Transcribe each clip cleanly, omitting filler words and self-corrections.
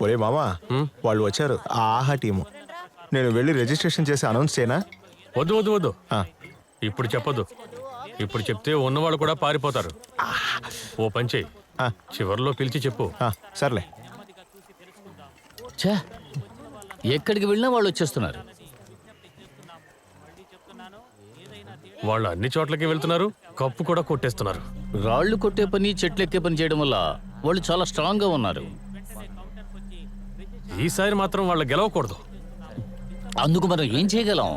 ఒరే మామా, వాళ్ళు వచ్చారు, ఆ ఆహా టీము. నేను వెళ్ళి రిజిస్ట్రేషన్ చేసి అనౌన్స్ చేయనా? వద్దు వద్దు వద్దు, ఆ, ఇప్పుడు చెప్పొద్దు. ఇప్పుడు చెప్తే ఉన్నవాళ్ళు కూడా పారిపోతారు. ఓ పని చెయ్యి, చివర్లో పిలిచి చెప్పు. సర్లే. ఛే, ఎక్కడికి వెళ్ళినా వాళ్ళు వచ్చేస్తున్నారు. వాళ్ళు అన్ని చోట్లకి వెళ్తున్నారు, కప్పు కూడా కొట్టేస్తున్నారు. రాళ్లు కొట్టే పని, చెట్లు ఎక్కే పని చేయడం వల్ల వాళ్ళు చాలా స్ట్రాంగ్ గా ఉన్నారు. ఈసారి మాత్రం వాళ్ళు గెలవకూడదు. అందుకు మనం ఏం చేయగలం?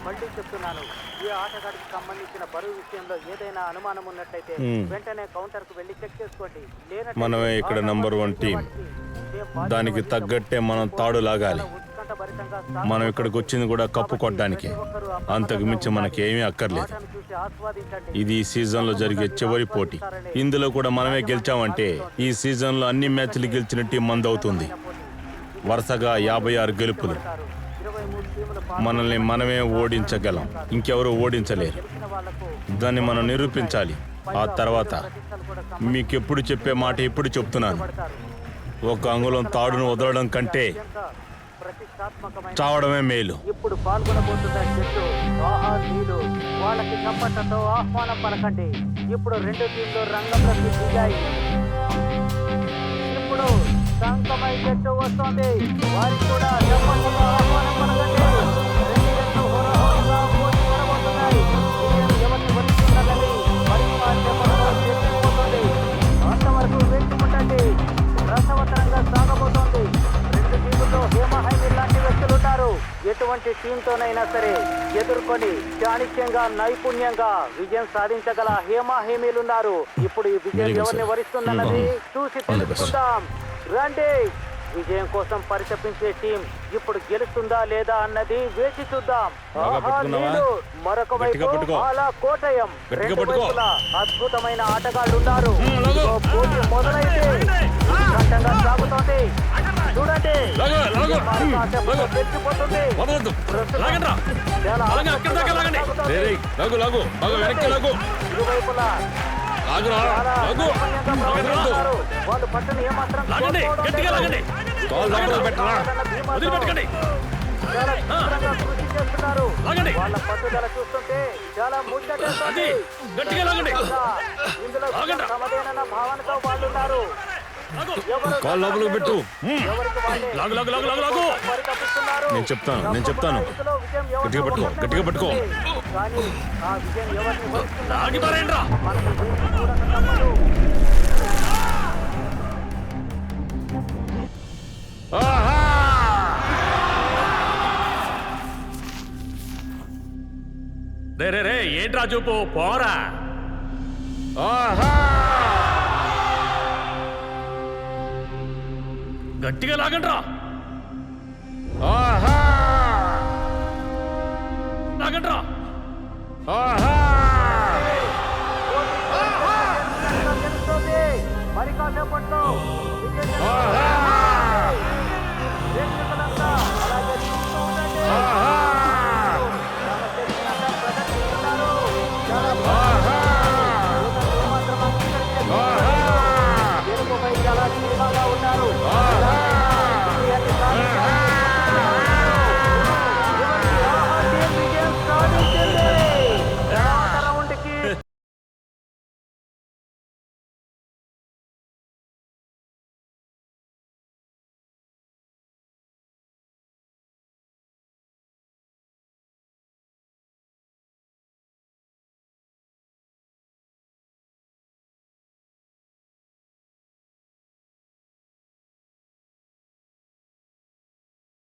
మళ్ళీ చెప్తున్నాను, ఏ ఆటగాడికి సంబంధించిన బరువు విషయంలో ఏదైనా అనుమానం ఉన్నట్లయితే వెంటనే కౌంటర్ కు వెళ్లి చెక్ చేసుకోండి. మనమే ఇక్కడ నంబర్ 1 టీం. దానికి తగ్గట్టే మనం తాడు లాగాలి. మనం ఇక్కడికి వచ్చింది కూడా కప్పు కొట్టడానికి. అంతకు మించి మనకేమీ అక్కర్లేదు. ఇది ఈ సీజన్ లో జరిగే చివరి పోటీ. ఇందులో కూడా మనమే గెలిచామంటే ఈ సీజన్ లో అన్ని మ్యాచ్లు గెలిచిన టీం మందవుతుంది. వరుసగా 56 గెలుపులు. మనల్ని మనమే ఓడించగలం, ఇంకెవరూ ఓడించలేరు. దాన్ని మనం నిరూపించాలి. ఆ తర్వాత మీకెప్పుడు చెప్పే మాట ఇప్పుడు చెప్తున్నాను, ఒక అంగుళం తాడును వదలడం కంటే చావడమే మేలు. ఇప్పుడు పాల్గొనబోతున్న జట్టు ఆహార్లు. వాళ్ళకి చప్పట్లతో ఆహ్వానం పలకండి. ఇప్పుడు 2 టీంలు రంగంలోకి దిగాయి. ఇప్పుడు సంకమై జట్టు వస్తోంది. వారికి కూడా చప్పట్లతో ఆహ్వానం పలకండి. 2 జట్లు హోరాహోరీగా పోటీ పడబోతున్నాయి. ఎవరిని వస్తున్నదని పరిపాలనలో తెలిసిపోతుంది. అంతవరకు వేచి ఉండండి. రసవత్తరంగా సాగబోతోంది. 2 టీముల్లో హేమహైమి లాంటి వ్యక్తులున్నారు. ఎటువంటి టీంతోనైనా సరే ఎదుర్కొని చాణిక్యంగా, నైపుణ్యంగా విజయం సాధించగల హేమహేమీలున్నారు. ఇప్పుడు ఈ విజయం ఎవరిని వరిస్తుందన్నది చూసి తెలుసుకుందాం. రండి. విజయం కోసం పరితపించే టీం ఇప్పుడు గెలుస్తుందా లేదా అన్నది వేచి చూద్దాం. మరొక వైపు అలా కోటయం. 2 వైపులా అద్భుతమైన ఆటగాళ్లున్నారు. పోటీ మొదలైతే ఉత్కంఠంగా సాగుతోంది. చూడండి, తెచ్చిపోతుంది. ఇరువైపులా వాళ్ళు పట్టణ ఏమాత్రం కృషి చేస్తున్నారు. వాళ్ళ పట్టుదల చూస్తుంటే చాలా ముచ్చటేస్తుంది. ఇందులో సమదేనన్న భావనతో వాళ్ళున్నారు. నేను చెప్తాను. గట్టిగా పట్టుకో. కానీ ఆ విజయం ఎవరిని రే ఏంట్రా చూపు, పోరా. గట్టిగా లాగండ్రా. లాగండ్రా. మరి కాసేపట్లో అలాగే